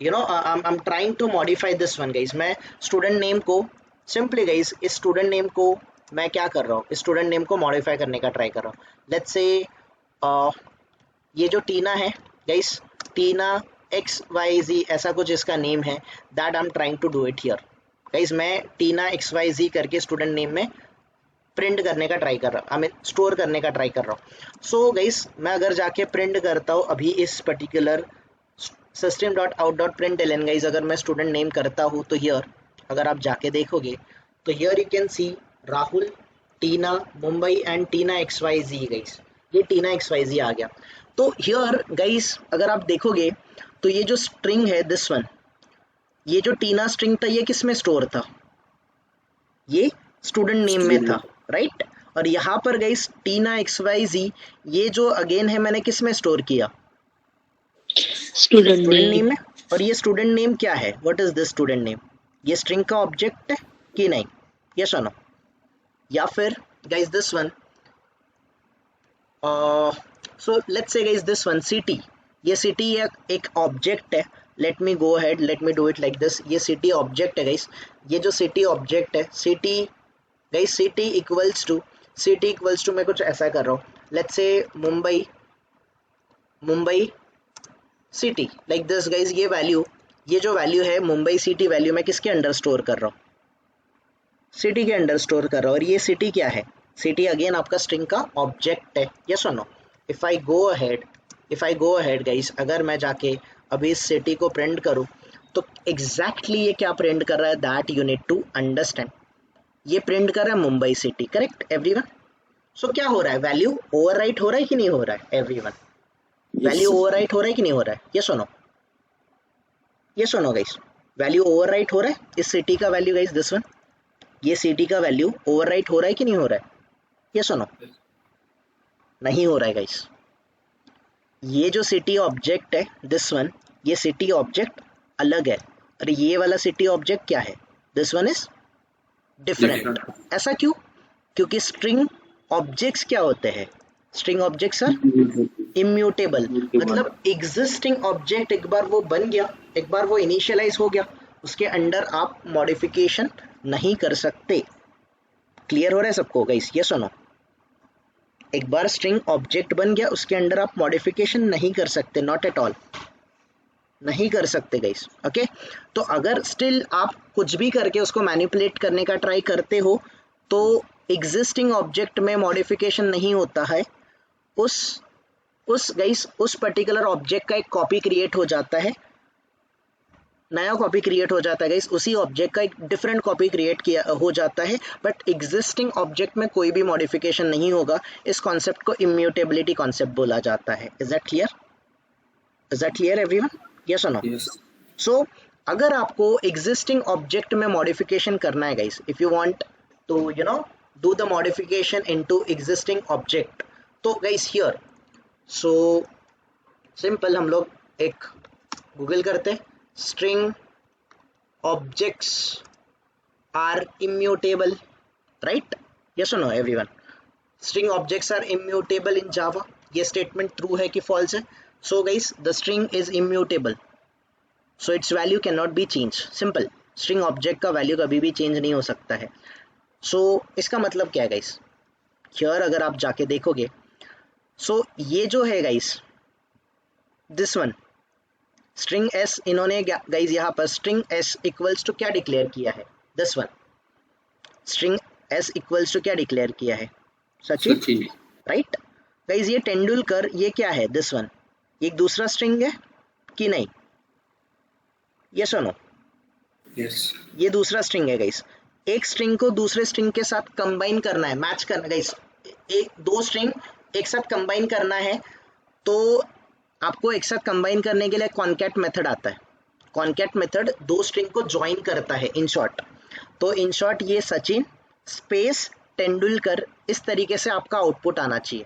I'm trying to modify this one guys। मैं स्टूडेंट नेम को सिंपली गाइस, इस स्टूडेंट नेम को मैं क्या कर रहा हूँ, इस स्टूडेंट नेम को मॉडिफाई करने का ट्राई कर रहा हूँ। लेट्स से ये जो टीना है गाइस, टीना XYZ ऐसा कुछ इसका नेम है, that I am trying to do it here guys. मैं टीना XYZ करके स्टूडेंट नेम में प्रिंट करने का ट्राई कर रहा हूँ, आई मीन स्टोर करने का ट्राई कर रहा हूँ। सो गाइस मैं अगर जाके प्रिंट करता हूँ अभी इस पर्टिकुलर system.out.println गाइस, अगर मैं स्टूडेंट नेम करता हूँ, तो हियर अगर आप जाके देखोगे तो here you can C Rahul, Tina, Mumbai and Tina XYZ guys, ये टीना XYZ आ गया। तो हियर गाइस अगर आप देखोगे तो ये जो स्ट्रिंग है दिस वन, ये जो टीना स्ट्रिंग था, ये किस में स्टोर था? ये स्टूडेंट नेम में था, राइट? और यहाँ पर गाइस टीना XYZ, ये जो अगेन है मैंने किस में स्टोर किया? स्टूडेंट नेम में। और ये स्टूडेंट नेम क्या है? What is this student name? ये स्ट्रिंग का ऑब्जेक्ट है कि नहीं? यस और नो? या फिर guys this one, so let's say guys this one city, ये सिटी एक ऑब्जेक्ट है। Let me go ahead, let me do it like this. ये सिटी ऑब्जेक्ट है गाइस, ये जो सिटी ऑब्जेक्ट है, city guys city equals to मैं कुछ ऐसा कर रहा हूँ, let's say Mumbai city like this guys. ये जो वैल्यू है मुंबई सिटी वैल्यू मैं किसके अंडर स्टोर कर रहा हूँ, सिटी के अंडर स्टोर कर रहा हूँ। और ये सिटी क्या है, सिटी अगेन आपका स्ट्रिंग का ऑब्जेक्ट है, यस और no. If I go ahead guys, अगर मैं जाके अभी इस सिटी को प्रिंट करूँ तो एग्जैक्टली ये क्या प्रिंट कर रहा है, that you need to understand. ये प्रिंट कर रहा है Mumbai city, correct everyone. So क्या हो रहा है, वैल्यू ओवरराइट हो रहा है कि नहीं हो रहा है एवरीवन, वैल्यू ओवरराइट हो रहा है कि नहीं हो रहा है, ये सुनो, ये सुनो गाइस, वैल्यू ओवरराइट हो रहा है। इस सिटी का वैल्यू गाइस दिस वन, ये सिटी का वैल्यू ओवरराइट हो रहा है कि नहीं हो रहा है, ये सुनो, नहीं हो रहा है गाइस। ये जो सिटी ऑब्जेक्ट है दिस वन, ये सिटी ऑब्जेक्ट अलग है, और ये वाला सिटी ऑब्जेक्ट क्या है, दिस वन इज डिफरेंट। ऐसा क्यों, क्योंकि स्ट्रिंग ऑब्जेक्ट्स क्या होते हैं, स्ट्रिंग ऑब्जेक्ट्स आर इम्यूटेबल। मतलब एग्जिस्टिंग ऑब्जेक्ट एक बार वो बन गया, एक बार वो इनिशियलाइज हो गया, उसके अंडर आप मॉडिफिकेशन नहीं कर सकते। क्लियर हो रहा है सबको गाइस, ये सुनो, एक बार स्ट्रिंग ऑब्जेक्ट बन गया उसके अंडर आप मॉडिफिकेशन नहीं कर सकते, नॉट एट ऑल, नहीं कर सकते गाइस, ओके। तो अगर स्टिल आप कुछ भी करके उसको मैनिपुलेट करने का ट्राई करते हो तो एग्जिस्टिंग ऑब्जेक्ट में मॉडिफिकेशन नहीं होता है, उस पर्टिकुलर ऑब्जेक्ट का एक कॉपी क्रिएट हो जाता है, नया कॉपी क्रिएट हो जाता है गाइस, उसी ऑब्जेक्ट का एक डिफरेंट कॉपी क्रिएट किया हो जाता है, बट एग्जिस्टिंग ऑब्जेक्ट में कोई भी मॉडिफिकेशन नहीं होगा। इस कॉन्सेप्ट को इम्यूटेबिलिटी कॉन्सेप्ट बोला जाता है। Is that clear everyone, yes और नो? सो अगर आपको एग्जिस्टिंग ऑब्जेक्ट में मॉडिफिकेशन करना है guys, if you want to do the modification into existing object, तो गाइस हियर सो सिंपल, हम लोग एक गूगल करते हैं, string objects are immutable, right, yes और no everyone? String objects are immutable in Java, ये स्टेटमेंट ट्रू है कि फॉल्स है? So guys the string is immutable, so it's value can not be change, simple. String object का value कभी भी change नहीं हो सकता है। सो इसका मतलब क्या है गाइस, हियर अगर आप जाके देखोगे, सो ये जो है guys this one string s, इन्होंने गाइस यहाँ पर स्ट्रिंग एस इक्वल्स टू क्या डिक्लेयर किया है, this one string s equals to क्या डिक्लेयर किया है, सचिन, राइट गाइस। ये तेंदुलकर, ये क्या है, दिस वन, एक दूसरा स्ट्रिंग है कि नहीं, यस और नो? यस, ये दूसरा स्ट्रिंग है गाइस। एक स्ट्रिंग को दूसरे स्ट्रिंग के साथ कंबाइन करना है, मैच करना है गाइस, दो स्ट्रिंग एक साथ कंबाइन करना है, तो आपको एक साथ कंबाइन करने के लिए कॉनकैट मेथड आता है। कॉनकैट मेथड दो स्ट्रिंग को ज्वाइन करता है इन शॉर्ट। तो इन शॉर्ट ये सचिन स्पेस तेंदुलकर, इस तरीके से आपका आउटपुट आना चाहिए,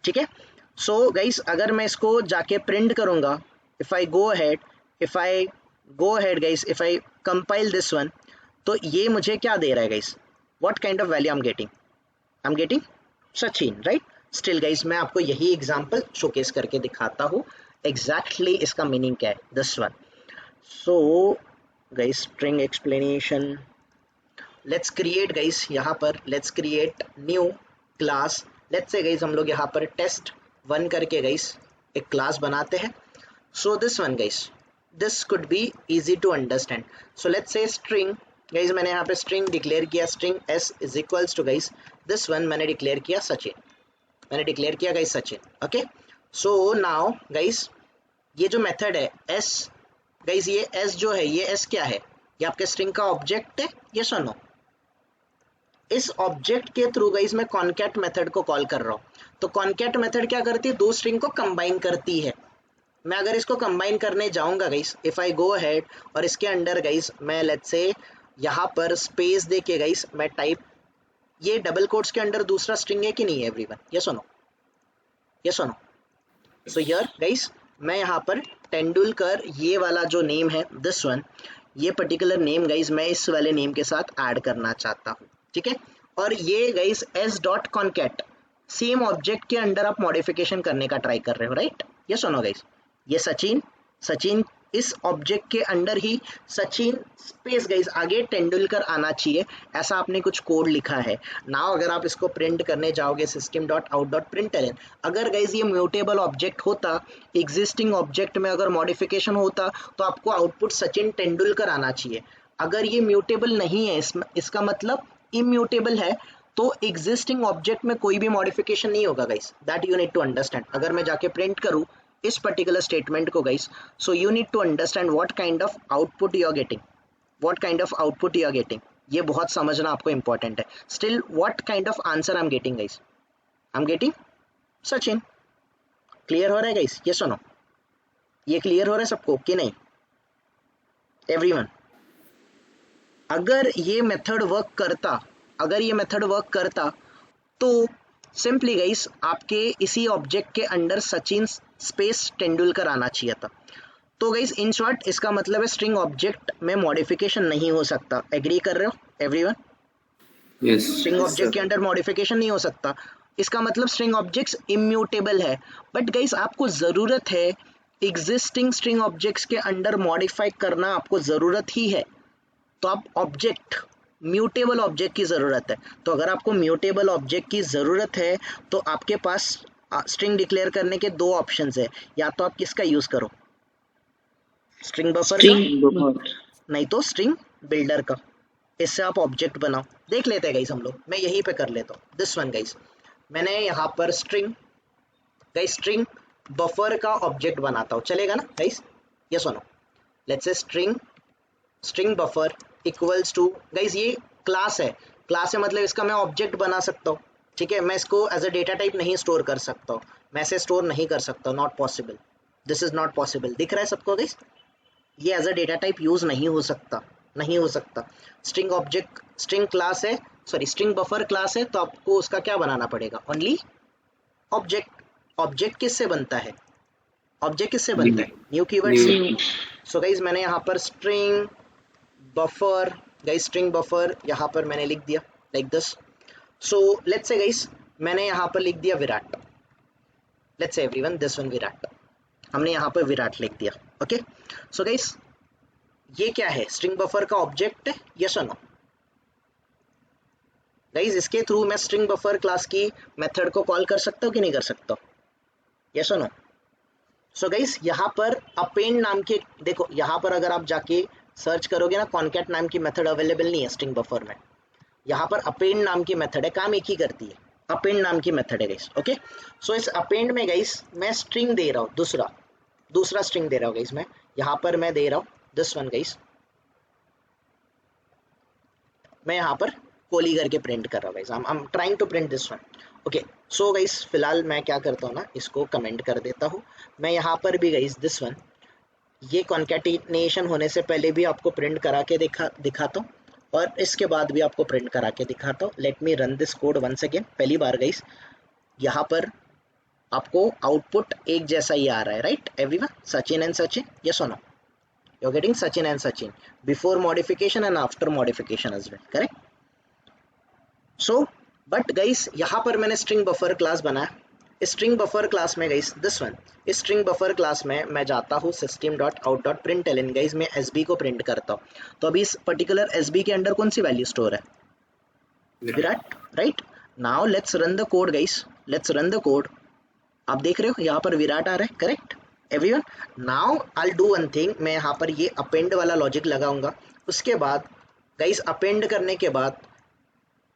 ठीक है। सो गाइस अगर मैं इसको जाके प्रिंट करूंगा, if I go ahead guys, if I compile this one, तो ये मुझे क्या दे रहा है guys, what kind of value I am getting Sachin, right. Still guys मैं आपको यही एग्जांपल शोकेस करके दिखाता हूँ एग्जैक्टली इसका मीनिंग क्या है, this one. So guys string explanation, let's create guys, यहाँ पर let's create new class. Let's say guys हम लोग यहाँ पर test1 करके गाइस एक क्लास बनाते हैं। So this one guys, this could be easy to understand. So let's say string guys, मैंने यहाँ पे स्ट्रिंग डिक्लेयर किया, string s is equals to guys this one, मैंने डिक्लेयर किया Sachin, guys Sachin, okay. So now guys ये जो method है S guys, ये एस जो है, ये एस क्या है, ये आपके स्ट्रिंग का ऑब्जेक्ट है, ये सुनो। इस ऑब्जेक्ट के थ्रू गाइस मैं कॉनकैट मेथड को कॉल कर रहा हूँ। तो कॉनकैट मेथड क्या करती है, दो स्ट्रिंग को कंबाइन करती है। मैं अगर इसको कंबाइन करने जाऊंगा guys, if I go ahead और इसके अंडर गाइस मैं लेट्स से यहाँ पर स्पेस दे के गाइस मैं टाइप, ये डबल कोट्स के अंडर दूसरा स्ट्रिंग है कि नहीं है एवरीवन, ये सुनो, ये सुनो। सो हियर गाइस मैं यहाँ पर तेंदुलकर, ये वाला जो नेम है दिस वन, ये पर्टिकुलर नेम गाइस मैं इस वाले नेम के साथ ऐड करना चाहता हूँ, ठीक है। और ये guys S dot concat, same object के अंडर आप मॉडिफिकेशन करने का ट्राई कर रहे हो, राइट, ये सुनो गाइस, ये सचिन इस ऑब्जेक्ट के अंदर ही सचिन स्पेस गाइस आगे तेंदुलकर आना चाहिए, ऐसा आपने कुछ कोड लिखा है। नाउ अगर आप इसको प्रिंट करने जाओगे system.out.println, अगर गाइस ये म्यूटेबल ऑब्जेक्ट होता, एग्जिस्टिंग ऑब्जेक्ट में अगर मॉडिफिकेशन होता तो आपको आउटपुट सचिन तेंदुलकर आना चाहिए। अगर ये म्यूटेबल नहीं है, इसका मतलब इम्यूटेबल है, तो एग्जिस्टिंग ऑब्जेक्ट में कोई भी मॉडिफिकेशन नहीं होगा guys, that you need to understand. अगर मैं जाके प्रिंट करूँ इस पर्टिकुलर स्टेटमेंट को guys, so you need to understand what kind of output you are getting, what kind of output you are getting, ये बहुत समझना आपको इंपॉर्टेंट है। Still what kind of answer I am getting guys, I am getting Sachin. Clear हो रहा है guys, ये सुनो, ये क्लियर हो रहा है सबको कि नहीं एवरीवन? अगर ये मेथड वर्क करता, अगर ये मेथड वर्क करता तो सिंपली गाइस आपके इसी ऑब्जेक्ट के अंदर सचिन स्पेस तेंदुलकर आना चाहिए था। तो गाइस इन शॉर्ट इसका मतलब है स्ट्रिंग ऑब्जेक्ट में मॉडिफिकेशन नहीं हो सकता। एग्री कर रहे हो एवरीवन? Yes. स्ट्रिंग ऑब्जेक्ट के अंदर मॉडिफिकेशन नहीं हो सकता, इसका मतलब स्ट्रिंग ऑब्जेक्ट्स इम्यूटेबल है। बट गाइस आपको ज़रूरत है एग्जिस्टिंग स्ट्रिंग ऑब्जेक्ट्स के अंदर मॉडिफाई करना, आपको ज़रूरत ही है। तो आप ऑब्जेक्ट म्यूटेबल ऑब्जेक्ट की ज़रूरत है। तो अगर आपको म्यूटेबल ऑब्जेक्ट की ज़रूरत है तो आपके पास स्ट्रिंग डिक्लेयर करने के दो ऑप्शंस है, या तो आप किसका यूज़ करो, स्ट्रिंग बफर का, नहीं तो स्ट्रिंग बिल्डर का। इससे आप ऑब्जेक्ट बनाओ। देख लेते हैं गाइस हम लोग, मैं यहीं पे कर लेता हूँ दिस वन गाइस। मैंने यहाँ पर स्ट्रिंग गाइस स्ट्रिंग बफर का ऑब्जेक्ट बनाता हूँ, चलेगा ना गाइस? ये सुनो, let's say string buffer equals to guys, ये क्लास है, क्लास है मतलब इसका मैं ऑब्जेक्ट बना सकता हूँ, ठीक है। मैं इसको एज अ डेटा टाइप नहीं स्टोर कर सकता हूँ, मैं इसे स्टोर नहीं कर सकता, not possible, this is not possible. दिख रहा है सबको गाइस? ये as a data type use नहीं हो सकता, नहीं हो सकता। स्ट्रिंग ऑब्जेक्ट, स्ट्रिंग क्लास है, सॉरी स्ट्रिंग बफर क्लास है, तो आपको उसका क्या बनाना पड़ेगा, ओनली ऑब्जेक्ट। ऑब्जेक्ट किससे बनता है, ऑब्जेक्ट किससे बनता है, न्यू कीवर्ड से। सो गाइस मैंने यहाँ पर string buffer guys, string buffer यहाँ पर मैंने लिख दिया like this. So let's say guys मैंने यहाँ पर लिख दिया Virat, let's say everyone this one Virat, हमने यहाँ पर विराट लिख दिया, ओके। सो गाइस ये क्या है, स्ट्रिंग बफर का ऑब्जेक्ट है, यस और नो गाइस? इसके थ्रू मैं स्ट्रिंग बफर क्लास की मेथड को कॉल कर सकता हूँ कि नहीं कर सकता, यस और नो? सो गाइस यहाँ पर अपेंड नाम के, देखो यहाँ पर अगर आप जाके सर्च करोगे ना, कॉनकैट नाम की मेथड अवेलेबल नहीं है स्ट्रिंग बफर में, यहाँ पर अपेंड नाम की मेथड है, काम एक ही करती है, अपेंड नाम की मेथड है गाइस, ओके। सो इस अपेंड में गाइस मैं स्ट्रिंग दे रहा हूँ, दूसरा स्ट्रिंग दे रहा हूँ गाइस, मैं यहाँ पर मैं दे रहा हूँ दिस वन गाइस, मैं यहाँ पर कोली करके प्रिंट कर रहा हूँ guys, I am trying to print this one, okay. So guys फिलहाल मैं क्या करता हूँ ना, इसको कमेंट कर देता हूँ। मैं यहाँ पर भी गाइस दिस वन, ये कॉन्कैटिनेशन होने से पहले भी आपको प्रिंट करा के दिखाता हूँ, और इसके बाद भी आपको प्रिंट करा के दिखाता हूँ। Let me run this code once again. पहली बार गाइस यहाँ पर आपको आउटपुट एक जैसा ही आ रहा है, right everyone? Sachin and Sachin, yes और no? You are getting Sachin and Sachin before modification and after modification as well, correct? So but guys यहाँ पर मैंने स्ट्रिंग बफर क्लास बनाया, स्ट्रिंग बफर क्लास में गाइस दिस वन, इस स्ट्रिंग बफर क्लास में मैं जाता हूँ system.out.println गाइस, मैं एसबी को प्रिंट करता हूँ। तो अभी इस पर्टिकुलर एसबी के अंदर कौन सी वैल्यू स्टोर है, Virat, right? Now let's run the code guys, let's run the code. आप देख रहे हो यहाँ पर विराट आ रहा है, correct everyone? Now I will do one thing, मैं यहाँ पर ये अपेंड वाला लॉजिक लगाऊंगा, उसके बाद गाइस अपेंड करने के बाद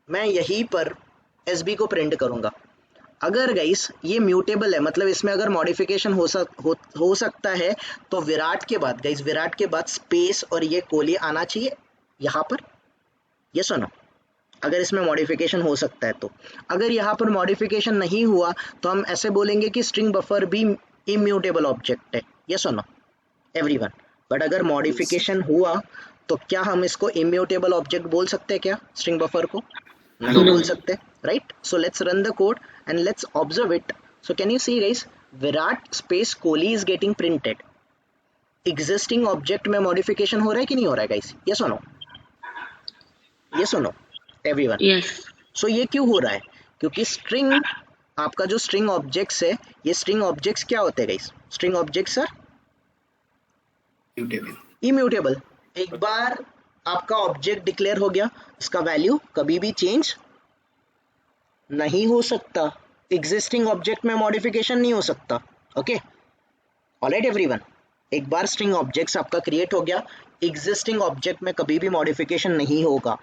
मैं यहीं पर एसबी को प्रिंट करूंगा। अगर गाइस ये म्यूटेबल है, मतलब इसमें अगर मॉडिफिकेशन हो सकता है, तो विराट के बाद गाइस, विराट के बाद स्पेस और ये कोली आना चाहिए यहाँ पर, ये सुनो। अगर इसमें मॉडिफिकेशन हो सकता है तो, अगर यहाँ पर मॉडिफिकेशन नहीं हुआ तो हम ऐसे बोलेंगे कि स्ट्रिंग बफर भी इम्यूटेबल ऑब्जेक्ट है, ये सुनो एवरीवन। बट अगर मॉडिफिकेशन हुआ तो क्या हम इसको इम्यूटेबल ऑब्जेक्ट बोल सकते हैं क्या, स्ट्रिंग बफर को? नहीं बोल सकते, right? So let's run the code and let's observe it. So can you see guys, Virat space Kohli is getting printed. Existing object में modification हो रहा है कि नहीं हो रहा है guys? Yes or no? Yes or no? Everyone? Yes. So ये क्यों हो रहा है? क्योंकि string, आपका जो string objects है, ये string objects क्या होते हैं guys? String objects are Mutable. Immutable. एक बार आपका ऑब्जेक्ट डिक्लेयर हो गया, उसका वैल्यू कभी भी चेंज नहीं हो सकता। एग्जिस्टिंग ऑब्जेक्ट में मॉडिफिकेशन नहीं हो सकता। Okay, alright everyone. एक बार स्ट्रिंग ऑब्जेक्ट्स आपका क्रिएट हो गया, एग्जिस्टिंग ऑब्जेक्ट में कभी भी मॉडिफिकेशन नहीं होगा,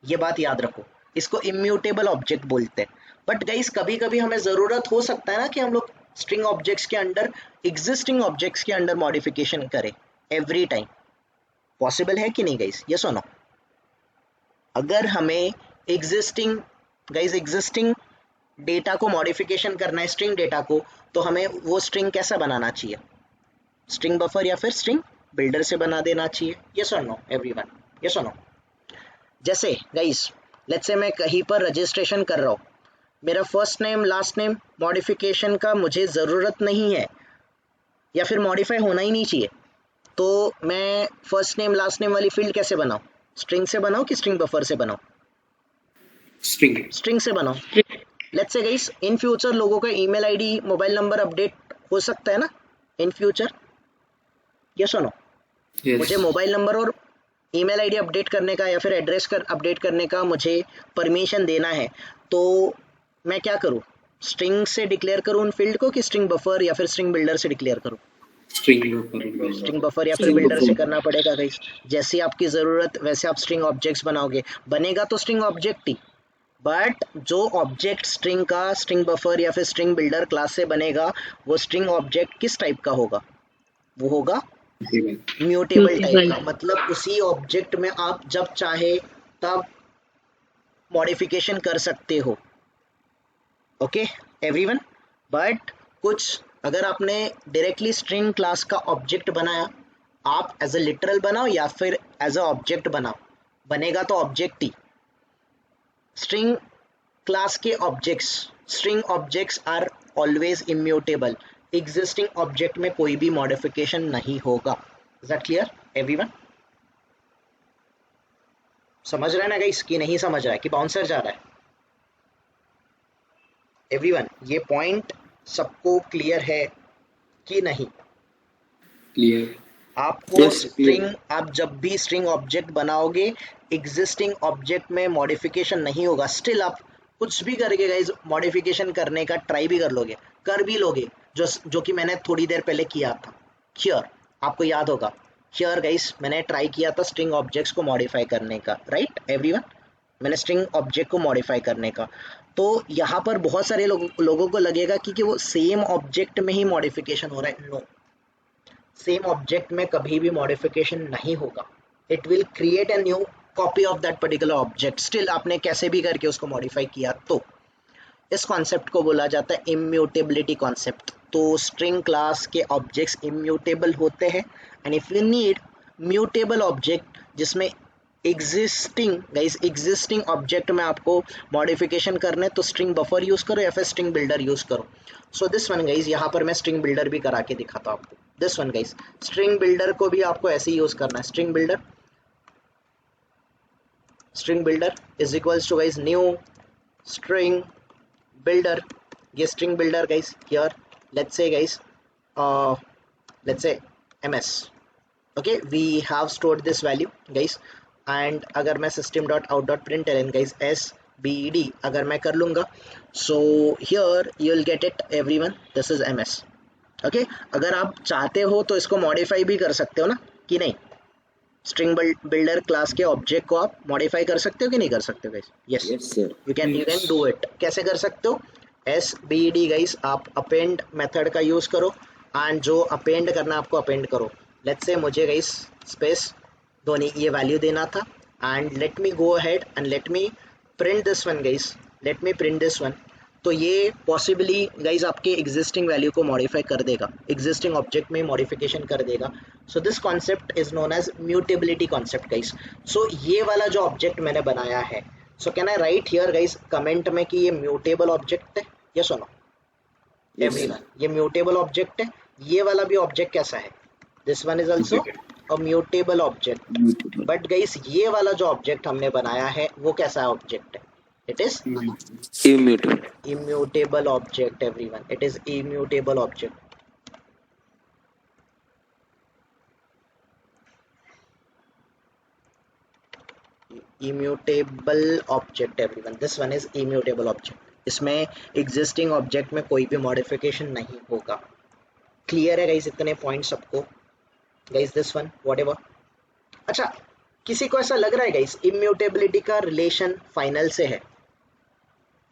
ये बात याद रखो। इसको इम्यूटेबल ऑब्जेक्ट बोलते हैं। बट गाइस कभी कभी हमें ज़रूरत हो सकता है ना कि हम लोग स्ट्रिंग ऑब्जेक्ट्स के अंडर एग्जिस्टिंग ऑब्जेक्ट्स के अंडर मॉडिफिकेशन करें। एवरी टाइम पॉसिबल है कि नहीं गाइस? यस और नो? अगर हमें एग्जिस्टिंग डेटा को मॉडिफिकेशन करना है, स्ट्रिंग डेटा को, तो हमें वो स्ट्रिंग कैसा बनाना चाहिए? स्ट्रिंग बफर या फिर स्ट्रिंग बिल्डर से बना देना चाहिए। यस और नो एवरीवन? यस और नो? जैसे गाइस लेट्स से मैं कहीं पर रजिस्ट्रेशन कर रहा हूँ, मेरा first name last name modification का मुझे ज़रूरत नहीं है या फिर मॉडिफाई होना ही नहीं चाहिए, तो मैं फर्स्ट नेम लास्ट नेम वाली फील्ड कैसे बनाऊँ? स्ट्रिंग से बनाऊँ कि स्ट्रिंग बफर से बनाऊँ? String. स्ट्रिंग से बनाऊँ। Let's say guys in future लोगों का email ID mobile number update हो सकता है ना इन फ्यूचर? यस और नो? Yes. मुझे मोबाइल नंबर और ईमेल आईडी अपडेट करने का या फिर एड्रेस अपडेट करने का मुझे परमिशन देना है, तो मैं क्या करूँ? स्ट्रिंग से डिक्लेयर करूँ उन फील्ड को कि स्ट्रिंग बफर या फिर स्ट्रिंग बिल्डर से डिक्लेयर करूँ? String buffer. स्ट्रिंग बफर या फिर बिल्डर से करना पड़ेगा गाइस। जैसी आपकी ज़रूरत वैसे आप स्ट्रिंग ऑब्जेक्ट्स बनाओगे, बनेगा तो स्ट्रिंग ऑब्जेक्ट ही, बट जो ऑब्जेक्ट स्ट्रिंग का स्ट्रिंग बफर या फिर स्ट्रिंग बिल्डर क्लास से बनेगा, वो स्ट्रिंग ऑब्जेक्ट किस टाइप का होगा? वो होगा Mutable. म्यूटेबल टाइप का। मतलब उसी ऑब्जेक्ट में आप जब चाहे तब मॉडिफिकेशन कर सकते हो। Okay everyone? बट कुछ अगर आपने डायरेक्टली स्ट्रिंग क्लास का ऑब्जेक्ट बनाया, आप एज अ लिटरल बनाओ या फिर एज अ ऑब्जेक्ट बनाओ, बनेगा तो ऑब्जेक्ट ही। स्ट्रिंग क्लास के objects, string objects are always immutable. Existing object में कोई भी मॉडिफिकेशन नहीं होगा। Is that clear everyone? समझ रहे हैं ना गाइस कि नहीं समझ रहा है कि बाउंसर जा रहा है? एवरीवन ये पॉइंट सबको क्लियर है कि नहीं? Clear. आपको Yes, स्ट्रिंग, clear. आप जब भी स्ट्रिंग ऑब्जेक्ट बनाओगे, एग्जिस्टिंग ऑब्जेक्ट में मॉडिफिकेशन नहीं होगा। स्टिल आप कुछ भी करके गाइस मॉडिफिकेशन करने का ट्राई भी कर लोगे, कर भी लोगे, जो कि मैंने थोड़ी देर पहले किया था। हियर आपको याद होगा, हियर गाइस मैंने ट्राई किया था स्ट्रिंग ऑब्जेक्ट्स को मॉडिफाई करने का, राइट एवरीवन? मैंने स्ट्रिंग ऑब्जेक्ट को मॉडिफाई करने का। तो यहाँ पर बहुत सारे लोगों को लगेगा कि वो सेम ऑब्जेक्ट में ही मॉडिफिकेशन हो रहा है। नो, सेम ऑब्जेक्ट में कभी भी मॉडिफिकेशन नहीं होगा। It will create a new copy of that particular object. Still आपने कैसे भी करके उसको मॉडिफाई किया, तो इस कॉन्सेप्ट को बोला जाता है इम्यूटेबिलिटी कॉन्सेप्ट। तो स्ट्रिंग क्लास के ऑब्जेक्ट्स इम्यूटेबल होते हैं, and if you need mutable object जिसमें एग्जिस्टिंग ऑब्जेक्ट में आपको मॉडिफिकेशन करने, तो स्ट्रिंग बफर यूज करो या फिर स्ट्रिंग बिल्डर यूज करो। सो दिस वन गाइज, यहाँ पर मैं स्ट्रिंग बिल्डर भी करा के दिखाता हूँ आपको। This one guys, string builder को भी आपको ऐसे ही यूज करना है। String builder is equals to guys new string builder. ये string builder guys, here let's say guys let's say ms. okay, we have stored this value guys, and अगर मैं system.out.println guys sbd अगर मैं कर लूँगा, so here you'll get it everyone, this is ms. okay, अगर आप चाहते हो तो इसको मॉडिफाई भी कर सकते हो ना कि नहीं? स्ट्रिंग बिल्डर क्लास के ऑब्जेक्ट को आप मॉडिफाई कर सकते हो कि नहीं कर सकते हो guys? Yes, Yes, sir. You can do it. कैसे कर सकते हो? SBD गाइस, आप अपेंड मेथड का यूज करो, एंड जो अपेंड करना आपको अपेंड करो। लेट्स से मुझे गाइस स्पेस धोनी ये वैल्यू देना था, and let me go ahead and let me print this one guys, let me print this one. तो ये पॉसिबली गाइज आपके एग्जिस्टिंग वैल्यू को मॉडिफाई कर देगा, एग्जिस्टिंग ऑब्जेक्ट में मॉडिफिकेशन कर देगा। So this concept is known as mutability concept guys. सो ये वाला जो ऑब्जेक्ट मैंने बनाया है, so can I write here guys comment में कि ये म्यूटेबल ऑब्जेक्ट है? यस और नो एवरीवन? ये म्यूटेबल ऑब्जेक्ट है। ये वाला भी ऑब्जेक्ट कैसा है? This one is also a mutable object. But guys ये वाला जो ऑब्जेक्ट हमने बनाया है वो कैसा ऑब्जेक्ट है? It is Immutable. immutable object everyone, it is immutable object. Immutable object everyone, this one is immutable object. इसमें एग्जिस्टिंग ऑब्जेक्ट में कोई भी मॉडिफिकेशन नहीं होगा. क्लियर है गाइस इतने पॉइंट सबको? Guys this one whatever. अच्छा, किसी को ऐसा लग रहा है गाइस इम्यूटेबिलिटी का रिलेशन फाइनल से है?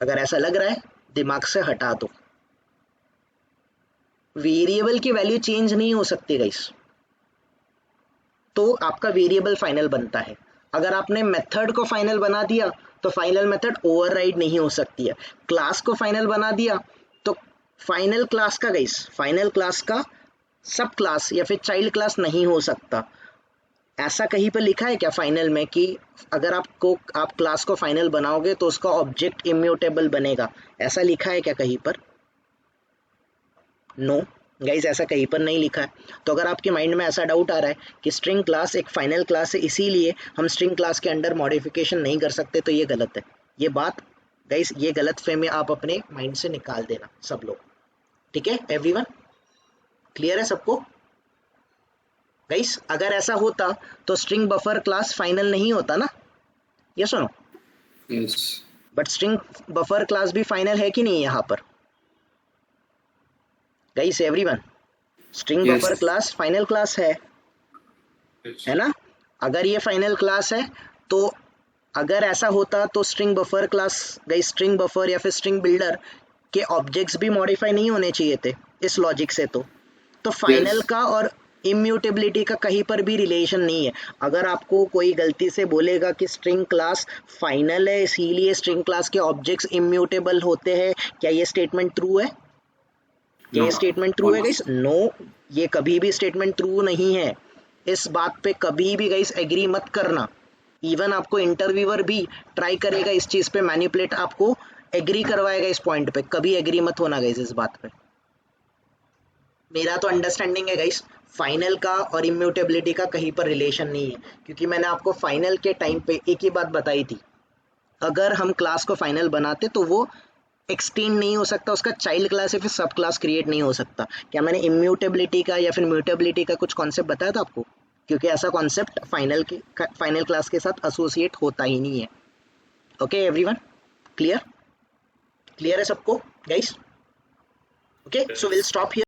अगर ऐसा लग रहा है दिमाग से हटा दो. वेरिएबल की वैल्यू चेंज नहीं हो सकती गाइस, तो आपका वेरिएबल फाइनल बनता है. अगर आपने मेथड को फाइनल बना दिया तो फाइनल मेथड ओवरराइड नहीं हो सकती है. क्लास को फाइनल बना दिया तो फाइनल क्लास का गाइस, फाइनल क्लास का सब क्लास या फिर चाइल्ड क्लास नहीं हो सकता. ऐसा कहीं पर लिखा है क्या फाइनल में कि अगर आप क्लास को फाइनल बनाओगे तो उसका ऑब्जेक्ट इम्यूटेबल बनेगा? ऐसा लिखा है क्या कहीं पर? नो गाइज, ऐसा कहीं पर नहीं लिखा है. तो अगर आपके माइंड में ऐसा डाउट आ रहा है कि स्ट्रिंग क्लास एक फाइनल क्लास है इसीलिए हम स्ट्रिंग क्लास के अंडर मॉडिफिकेशन नहीं कर सकते, तो ये गलत है. ये बात गाइज, ये गलत फहमी आप अपने माइंड से निकाल देना सब लोग. ठीक है एवरीवन, क्लियर है सबको? गाइस अगर ऐसा होता तो स्ट्रिंग बफर क्लास फाइनल नहीं होता ना? ये सुनो, Yes. But string buffer class भी फाइनल है कि नहीं यहाँ पर? Guys everyone, string Yes. Buffer class final class है ना? अगर ये फाइनल क्लास है तो अगर ऐसा होता तो string buffer class, guys string buffer या फिर स्ट्रिंग बिल्डर के ऑब्जेक्ट्स भी मॉडिफाई नहीं होने चाहिए थे इस लॉजिक से. तो फाइनल Yes. का और इम्यूटेबिलिटी का कहीं पर भी रिलेशन नहीं है. अगर आपको कोई गलती से बोलेगा कि स्ट्रिंग क्लास फाइनल है इसीलिए स्ट्रिंग क्लास के ऑब्जेक्ट्स इम्यूटेबल होते हैं, क्या ये स्टेटमेंट ट्रू है? क्या ये No. स्टेटमेंट ट्रू है गाइस? नो, ये कभी भी स्टेटमेंट ट्रू नहीं है. इस बात पे कभी भी गाइस एग्री मत करना. इवन आपको इंटरव्यूअर भी ट्राई करेगा इस चीज पे मैनिपुलेट, आपको एग्री करवाएगा इस पॉइंट पे, कभी एग्री मत होना गाइस इस बात पे. मेरा तो अंडरस्टैंडिंग है गाइस फाइनल का और इम्यूटेबिलिटी का कहीं पर रिलेशन नहीं है, क्योंकि मैंने आपको फाइनल के टाइम पे एक ही बात बताई थी, अगर हम क्लास को फाइनल बनाते तो वो एक्सटेंड नहीं हो सकता, उसका चाइल्ड क्लास या फिर सब क्लास क्रिएट नहीं हो सकता. क्या मैंने इम्यूटेबिलिटी का या फिर म्यूटेबिलिटी का कुछ कॉन्सेप्ट बताया था आपको? क्योंकि ऐसा कॉन्सेप्ट फाइनल क्लास के साथ एसोसिएट होता ही नहीं है. Okay everyone, clear? क्लियर है सबको guys? Okay, so will stop here.